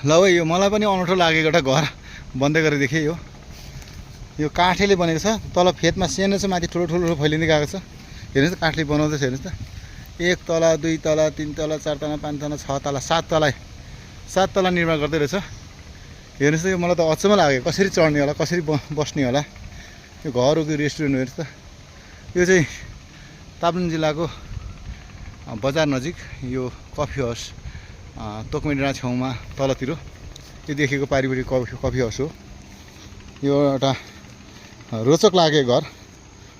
ल है यो मलाई पनि अनौठो लागेको एउटा घर बन्दै गरेर देखेँ। यो काठले बनेको छ, तल फेदमा सानो छ, माथि ठुलो ठुलो फैलिँदै गएको छ। हेर्नुहोस् त काठले बनाउँदैछ, हेर्नुहोस् त। 1 तला 2 तला 3 तला 4 तला 5 तला 6 तला 7 तला निर्माण गर्दै रहेछ। हेर्नुहोस् त यो मलाई त अचम्म लाग्यो, कसरी चढ्ने होला, कसरी बस्ने होला। यो घर हो कि रेस्टुरेन्ट हो, हेर्नुहोस् त। यो चाहिँ ताप्लेजुङ जिल्लाको बजार नजिक यो कफी हाउस तोकमेडी डाँडा छेउमा तलतिर यो देखेको पारिवारिक कफी हाउस हो। यो एउटा रोचक लाग्यो घर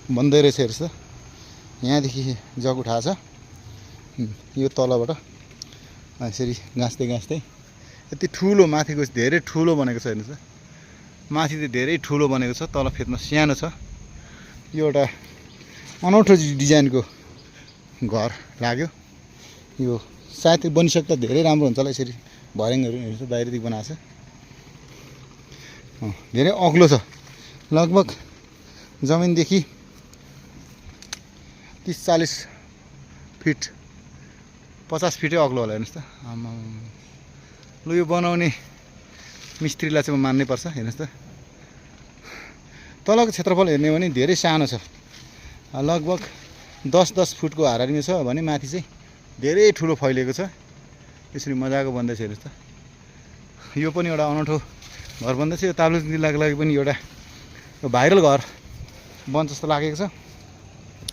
बन्दै रहेछ। हेर्नुहोस् त यहाँदेखि जग उठाएको छ, यो तलबाट यसरी गाँच्दै यति ठुलो, माथिको धेरै ठुलो बनेको छ। हेर्नुहोस् त माथि चाहिँ धेरै ठुलो बनेको छ, तल फेदमा सानो छ। यो एउटा अनौठो डिजाइनको घर लाग्यो। यो सायद बनिसक्दा धेरै राम्रो हुन्छ होला। यसरी भर्याङहरू हेर्नुहोस् बाहिरदेखि बनाएको छ, धेरै अग्लो छ, लगभग जमिनदेखि 30-40 फिट 50 फिटै अग्लो होला। हेर्नुहोस् त लु यो बनाउने मिस्त्रीलाई चाहिँ म मान्नै पर्छ। हेर्नुहोस् त तलको क्षेत्रफल हेर्ने हो भने धेरै सानो छ, लगभग 10-10 फुटको हाराहारीमा छ भने माथि चाहिँ धेरै ठुलो फैलिएको छ। यसरी मजाको बन्दैछ। हेर्नुहोस् त यो पनि एउटा अनौठो घर बन्दैछ। यो ताप्लेजुङ जिल्लाको लागि पनि एउटा भाइरल घर बन्छ जस्तो लागेको छ।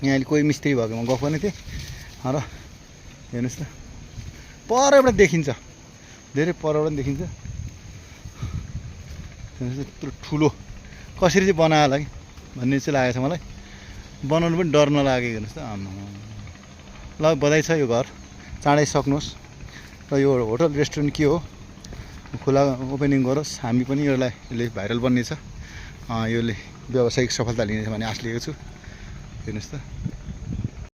यहाँ अहिले कोही मिस्त्री भएको म गफ गर्ने थिएँ र हेर्नुहोस् त परबाट देखिन्छ, धेरै परबाट देखिन्छ। हेर्नुहोस् यत्रो ठुलो कसरी चाहिँ बनायो होला कि भन्ने चाहिँ लागेको छ मलाई। बनाउनु पनि डर नलागेको। हेर्नुहोस् त ल बधाई छ, यो घर चाँडै सक्नुहोस्। र यो होटल रेस्टुरेन्ट के हो, खुला ओपनिङ गरोस्, हामी पनि यसले भाइरल बन्नेछ, यसले व्यावसायिक सफलता लिनेछ भन्ने आश लिएको छु। हेर्नुहोस् त